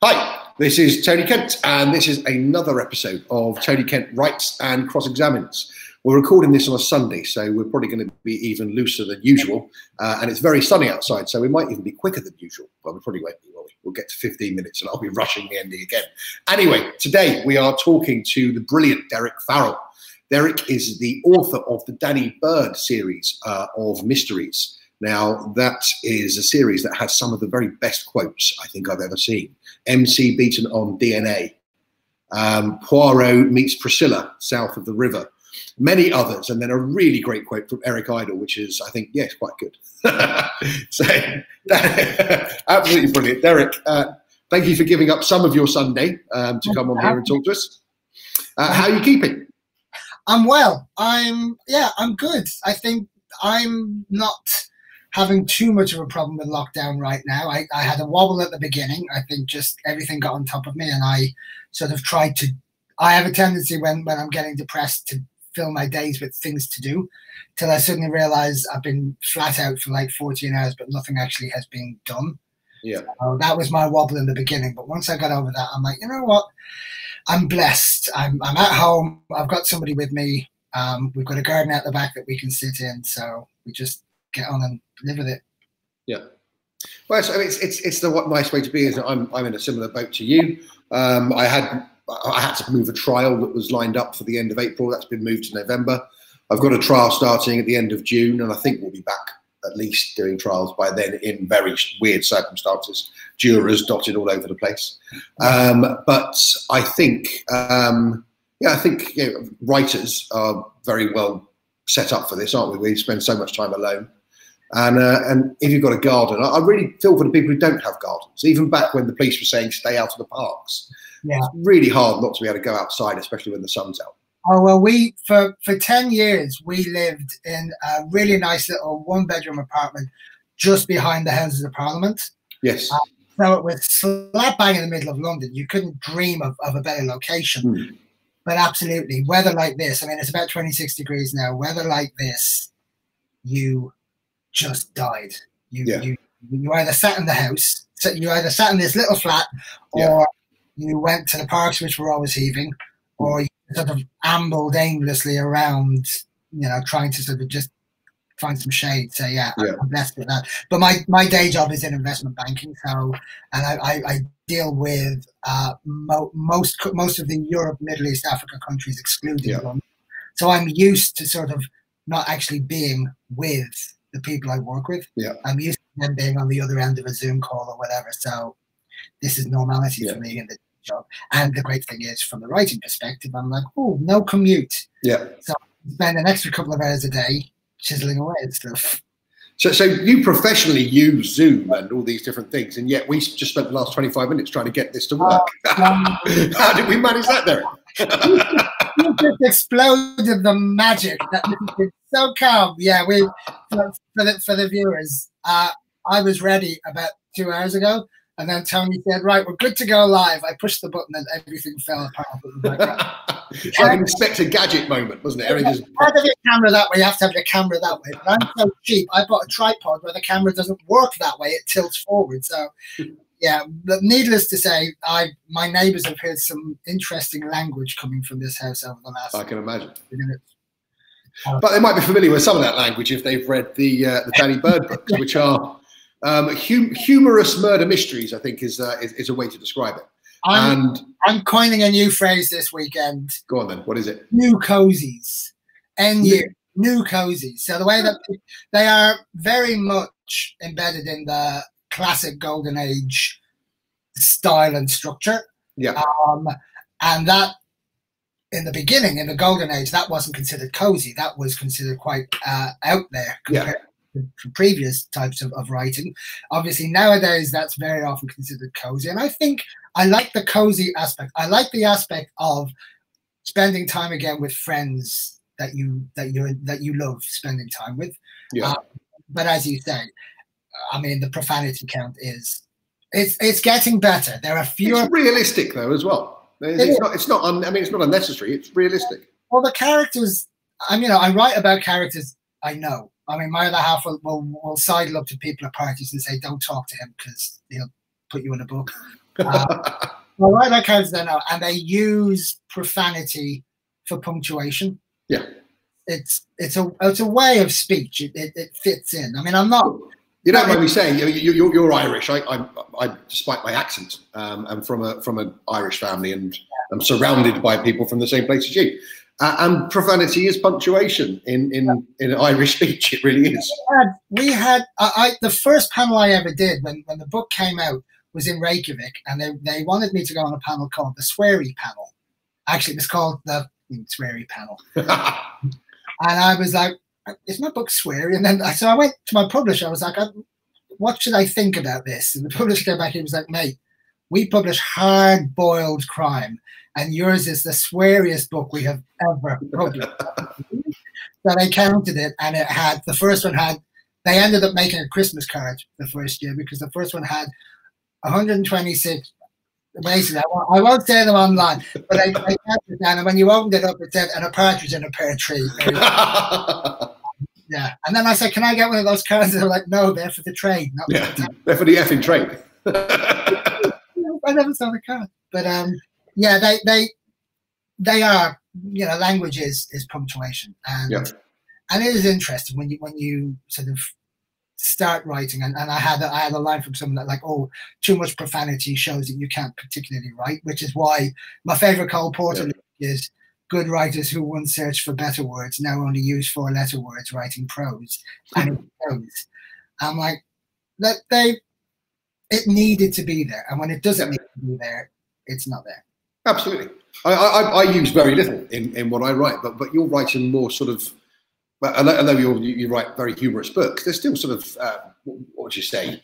Hi, this is Tony Kent, and this is another episode of Tony Kent Writes and Cross-Examines. We're recording this on a Sunday, so we're probably going to be even looser than usual, and it's very sunny outside, so we might even be quicker than usual. Well, we probably won't be, will we? We'll get to 15 minutes, and I'll be rushing the ending again. Anyway, today we are talking to the brilliant DEREK FARRELL. DEREK is the author of the Danny Bird series of mysteries. Now, that is a series that has some of the very best quotes I think I've ever seen. MC beaten on DNA. Poirot meets Priscilla south of the river. Many others, and then a really great quote from Eric Idle, which is, I think, yes, quite good. So, absolutely brilliant. DEREK, thank you for giving up some of your Sunday to come on here and talk to us. How are you keeping? I'm well. I'm good. I think I'm not having too much of a problem with lockdown right now. I had a wobble at the beginning. I think just everything got on top of me, and I sort of tried to. I have a tendency when I'm getting depressed to fill my days with things to do, till I suddenly realize I've been flat out for like 14 hours, but nothing actually has been done. Yeah. So that was my wobble in the beginning, but once I got over that, I'm like, you know what? I'm blessed. I'm at home. I've got somebody with me. We've got a garden out the back that we can sit in, so we just get on and live with it. Yeah. Well, so it's the nice way to be. Is that I'm in a similar boat to you. I had to move a trial that was lined up for the end of April. That's been moved to November. I've got a trial starting at the end of June, and I think we'll be back at least doing trials by then in very weird circumstances, jurors dotted all over the place. But I think, writers are very well set up for this, aren't we? We spend so much time alone. And if you've got a garden, I really feel for the people who don't have gardens. Even back when the police were saying stay out of the parks, it's really hard not to be able to go outside, especially when the sun's out. Oh, well, for 10 years, we lived in a really nice little one-bedroom apartment just behind the Houses of Parliament. Yes. So it was slap bang in the middle of London. You couldn't dream of a better location. But absolutely, weather like this, I mean, it's about 26 degrees now. Weather like this, you just died. You either sat in the house, so you either sat in this little flat, or you went to the parks, which were always heaving, or you sort of ambled aimlessly around, trying to sort of just find some shade. So I'm blessed with that. But my day job is in investment banking, so I deal with most of the Europe, Middle East, Africa countries, excluding London. So I'm used to sort of not actually being with the people I work with. I'm used to them being on the other end of a Zoom call or whatever. So this is normality for me in the job. And the great thing is, from the writing perspective, I'm like, oh, no commute. So I spend an extra couple of hours a day chiseling away and stuff. So you professionally use Zoom and all these different things, and yet we just spent the last 25 minutes trying to get this to work. How did we manage that, there? You just exploded the magic. That was so calm. Yeah, for the viewers, I was ready about 2 hours ago, and then Tony said, "Right, we're good to go live." I pushed the button, and everything fell apart. It's like an Inspector Gadget moment, wasn't it? You have to have your camera that way. You have to have your camera that way. But I'm so cheap. I bought a tripod where the camera doesn't work that way; it tilts forward. So. Yeah, but needless to say, my neighbours have heard some interesting language coming from this house over the last. I can imagine. Minutes. But they might be familiar with some of that language if they've read the Danny Bird books, which are humorous murder mysteries. I think is a way to describe it. I'm coining a new phrase this weekend. Go on then. What is it? New cozies. New cozies. So the way that they are very much embedded in the classic golden age style and structure, and that in the beginning, in the golden age, that wasn't considered cozy. That was considered quite out there compared to previous types of writing. Obviously nowadays that's very often considered cozy, and I think I like the cozy aspect. I like the aspect of spending time again with friends that you love spending time with. But as you say, I mean, the profanity count it's getting better. There are fewer. It's realistic though as well. It's not unnecessary. It's realistic. Well, the characters. I write about characters I know. I mean, my other half will sidle up to people at parties and say, "Don't talk to him because put you in a book. Well, write about characters I know, and they use profanity for punctuation. Yeah, it's a way of speech. It fits in. I mean, I'm not. You don't mind me saying you're Irish. I despite my accent, I'm from an Irish family, and I'm surrounded by people from the same place as you. And profanity is punctuation in Irish speech. It really is. We had the first panel I ever did when the book came out was in Reykjavik, and they wanted me to go on a panel called the Sweary panel. Actually, it was called the Sweary panel. And I was like, is my book sweary? And then so I went to my publisher. I was like, what should I think about this? And the publisher came back and was like, mate, we publish hard-boiled crime, and yours is the sweariest book we have ever published. So they counted it, and it had, the first one had, they ended up making a Christmas card the first year, because the first one had 126, basically, I won't say them online, but I counted it down, and when you opened it up, it said, and a partridge in a pear tree. Yeah, and then I said, can I get one of those cards? And they're like, no, they're for the trade. Not yeah, they're for the effing trade. I never saw the card. But yeah, they are, you know, language is punctuation. And and it is interesting when you sort of start writing, and I had a line from someone that like, oh, too much profanity shows that you can't particularly write, which is why my favorite Cole Porter is good writers who once searched for better words now only use 4-letter words writing prose. And it shows. I'm like, that it needed to be there, and when it doesn't need to be there, it's not there. Absolutely. I use very little in what I write, but you're writing more sort of, although you write very humorous books, they're still sort of, what would you say,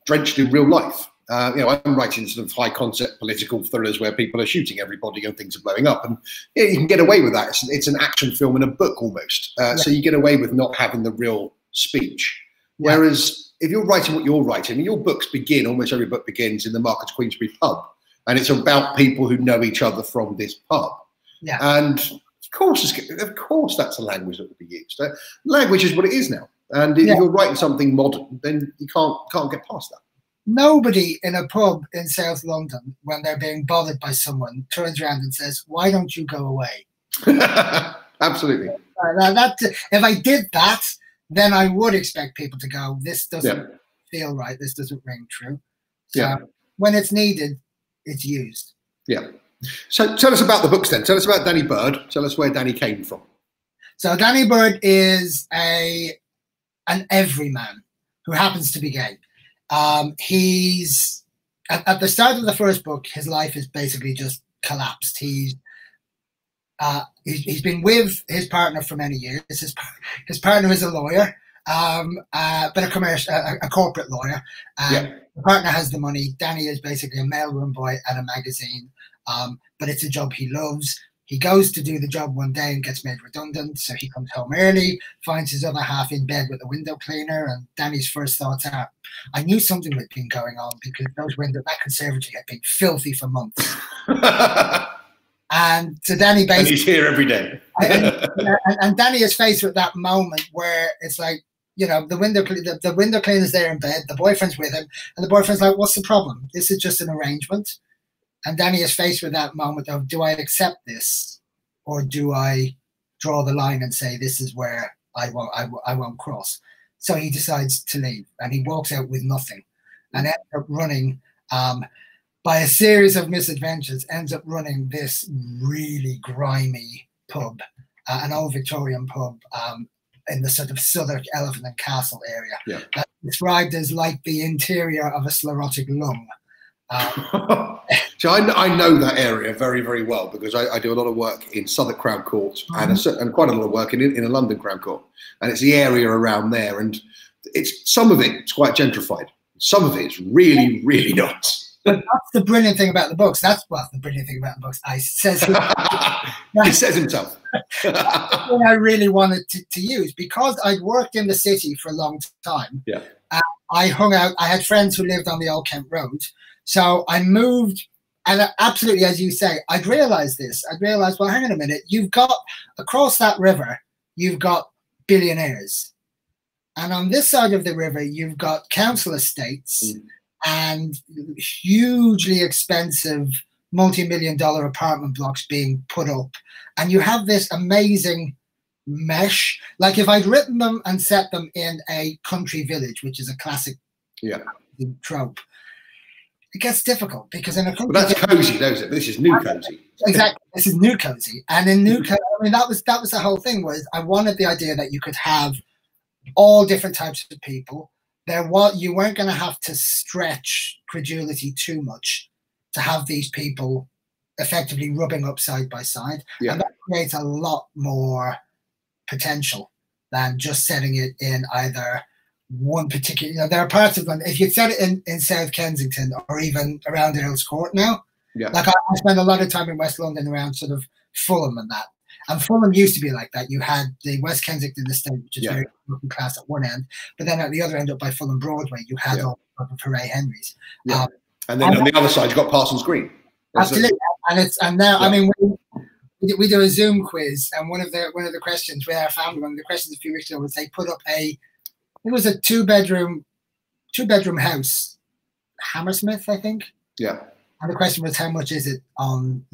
drenched in real life. You know, I'm writing sort of high concept political thrillers where people are shooting everybody and things are blowing up, and you can get away with that. It's an action film in a book almost. So you get away with not having the real speech. Whereas if you're writing what you're writing, your books begin, almost every book begins in the Market Queensberry pub, and it's about people who know each other from this pub. Yeah. And of course that's a language that would be used. Language is what it is now. And if you're writing something modern, then you can't get past that. Nobody in a pub in South London, when they're being bothered by someone, turns around and says, why don't you go away? Absolutely. If I did that, then I would expect people to go, this doesn't feel right, this doesn't ring true. So when it's needed, it's used. Yeah. So tell us about the books then. Tell us about Danny Bird. Tell us where Danny came from. So Danny Bird is an everyman who happens to be gay. He's at the start of the first book, his life has basically just collapsed. He's been with his partner for many years. His partner is a lawyer, but a corporate lawyer. The partner has the money. Danny is basically a mailroom boy at a magazine, but it's a job he loves. He goes to do the job one day and gets made redundant, so he comes home early, finds his other half in bed with a window cleaner, and Danny's first thoughts are, I knew something had been going on because that conservatory had been filthy for months. And so Danny basically... And he's here every day. and Danny is faced with that moment where it's like, you know, the window cleaner's there in bed, the boyfriend's with him, and the boyfriend's like, what's the problem? This is just an arrangement. And Danny is faced with that moment of, do I accept this, or do I draw the line and say this is where I won't cross? So he decides to leave, and he walks out with nothing, and ends up running, by a series of misadventures, ends up running this really grimy pub, an old Victorian pub in the sort of Southwark Elephant and Castle area, that's described as like the interior of a sclerotic lung. So I know that area very, very well because I do a lot of work in Southwark Crown Court and quite a lot of work in a London Crown Court, and it's the area around there, and some of it's quite gentrified, some of it's really, really not. But that's the brilliant thing about the books. That's the brilliant thing about the books. He says himself. That's what I really wanted to use, because I'd worked in the city for a long time. Yeah. I hung out. I had friends who lived on the Old Kent Road. So I moved, and absolutely, as you say, I'd realized this. I'd realized, well, hang on a minute. You've got, across that river, you've got billionaires. And on this side of the river, you've got council estates and hugely expensive multi-million-dollar apartment blocks being put up. And you have this amazing mesh. Like if I'd written them and set them in a country village, which is a classic trope, it gets difficult because in a country that's cozy, knows it? This is new cozy. Exactly, this is new cozy, and in new cozy, I mean that was the whole thing. Was I wanted the idea that you could have all different types of people. You weren't going to have to stretch credulity too much to have these people effectively rubbing up side by side, and that creates a lot more potential than just setting it in either one particular. You know, there are parts of London. If you set it in South Kensington or even around Earl's Court now, like I spend a lot of time in West London around sort of Fulham and that. And Fulham used to be like that. You had the West Kensington estate, which is very working class at one end, but then at the other end, up by Fulham Broadway, you had all of Hooray Henrys. And then on the other side, you've got Parsons Green. Absolutely, and now I mean we do a Zoom quiz, and one of the questions with our family, one of the questions a few weeks ago was they put up it was a two bedroom house, Hammersmith, I think. Yeah. And the question was, how much is it on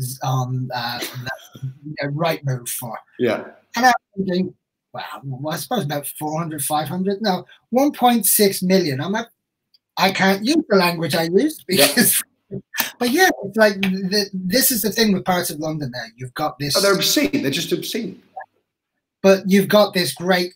Rightmove for? Yeah. And I'm thinking, well, I suppose about 400, 500. No, 1.6 million. I'm like, I can't use the language I used because. But yeah, it's like this is the thing with parts of London now. You've got this. Oh, they're obscene. They're just obscene. But you've got this great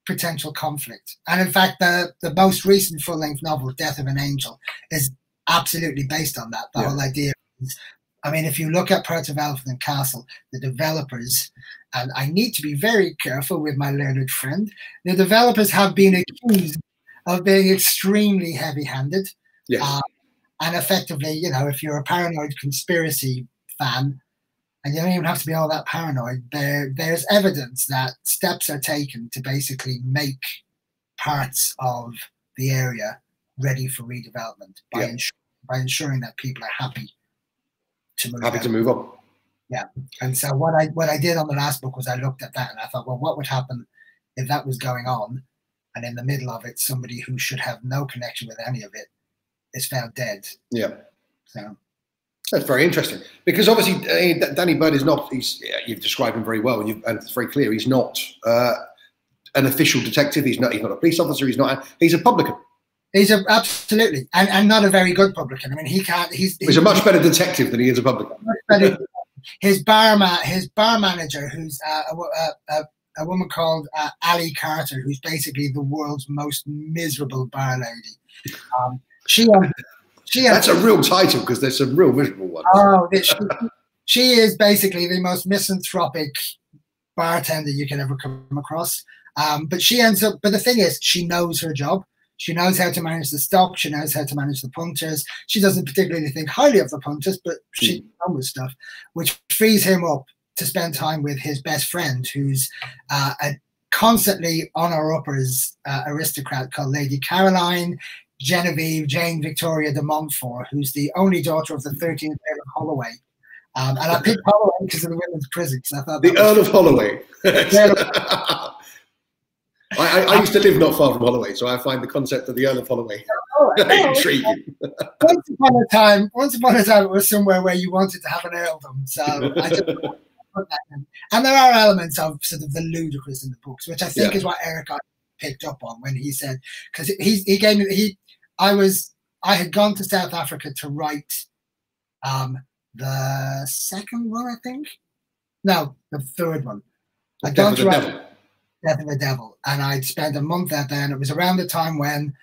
potential conflict. And in fact, the most recent full-length novel, Death of an Angel, is absolutely based on that. The whole idea is, I mean, if you look at parts of Elephant Castle, the developers, and I need to be very careful with my learned friend, the developers have been accused of being extremely heavy-handed. Yes. And effectively, you know, if you're a paranoid conspiracy fan, and you don't even have to be all that paranoid, there's evidence that steps are taken to basically make parts of the area ready for redevelopment by ensuring that people are happy to move on. Yeah. And so what I did on the last book was I looked at that and I thought, well, what would happen if that was going on, and in the middle of it, somebody who should have no connection with any of it is found dead. Yeah. So that's very interesting, because obviously Danny Bird is not. You've described him very well, and it's very clear. He's not an official detective. He's not a police officer. He's a publican. Absolutely, and not a very good publican. I mean, he's a much better detective than he is a publican. His bar manager, who's a woman called Ali Carter, who's basically the world's most miserable bar lady. That's a real title, because there's some real miserable ones. Oh, she is basically the most misanthropic bartender you can ever come across. But she ends up. But the thing is, she knows her job. She knows how to manage the stock. She knows how to manage the punters. She doesn't particularly think highly of the punters, but she knows stuff, which frees him up to spend time with his best friend, who's a constantly on her uppers aristocrat called Lady Caroline Genevieve Jane Victoria de Montfort, who's the only daughter of the 13th Earl of Holloway. And I picked Holloway because of the women's prison. I thought the Earl of Holloway. I used to live not far from Holloway, so I find the concept of the Earl of Holloway intriguing. Once upon a time, it was somewhere where you wanted to have an earldom. So I just put that in. And there are elements of sort of the ludicrous in the books, which I think is what Eric picked up on when he said, because I had gone to South Africa to write the second one, I think. No, the third one. I'd gone to write Death of a Devil, and I'd spent a month out there, and it was around the time when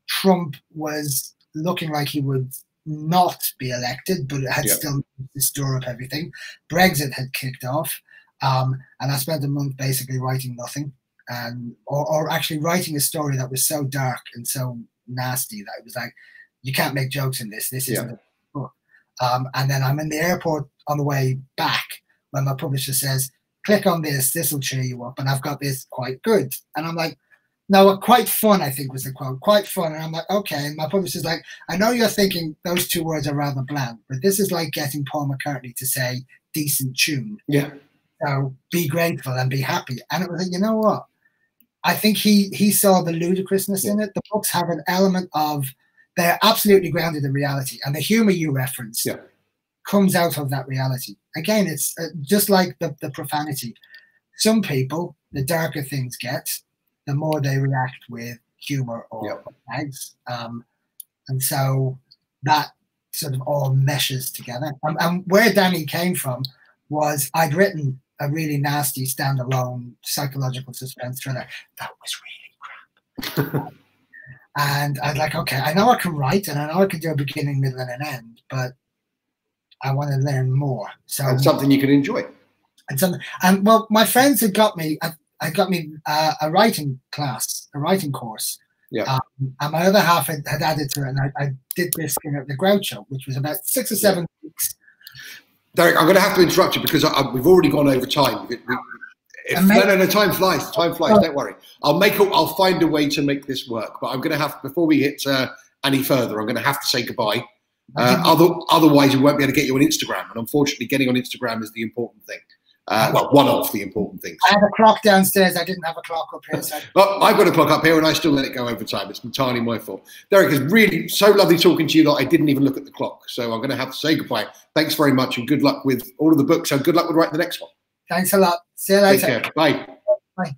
Trump was looking like he would not be elected, but it had still to stir up everything. Brexit had kicked off, and I spent a month basically writing nothing, or actually writing a story that was so dark and so nasty that it was like, you can't make jokes in this. This isn't a book. And then I'm in the airport on the way back when my publisher says, click on this will cheer you up, and I've got this quite good. And I'm like, no, quite fun, I think was the quote, quite fun. And I'm like, okay. And my publisher's like, I know you're thinking those two words are rather bland, but this is like getting Paul McCartney to say decent tune. Yeah. So be grateful and be happy. And it was like, you know what? I think he saw the ludicrousness in it. The books have an element of they're absolutely grounded in reality. And the humor you referenced comes out of that reality. Again, it's just like the profanity. Some people, the darker things get, the more they react with humor or gags. And so that sort of all meshes together. And where Danny came from was I'd written a really nasty standalone psychological suspense thriller that was really crap. And I'd like, okay, I know I can write and I know I can do a beginning, middle, and an end, but I want to learn more. So and something you can enjoy. And well, my friends had got me. I got me a writing class, a writing course. Yeah. And my other half had added to it, and I did this thing at the Groucho, which was about 6 or 7 weeks. Derek, I'm going to have to interrupt you because we've already gone over time. No, time flies. Time flies. Don't worry. I'll find a way to make this work. But I'm going to have, before we hit any further, I'm going to have to say goodbye. Otherwise, we won't be able to get you on Instagram. And unfortunately, getting on Instagram is the important thing. Well, one of the important things. I have a clock downstairs. I didn't have a clock up here. So. Well, I've got a clock up here and I still let it go over time. It's entirely my fault. Derek, it's really so lovely talking to you that I didn't even look at the clock. So I'm going to have to say goodbye. Thanks very much and good luck with all of the books and good luck with writing the next one. Thanks a lot. See you later. Take care. Bye. Bye.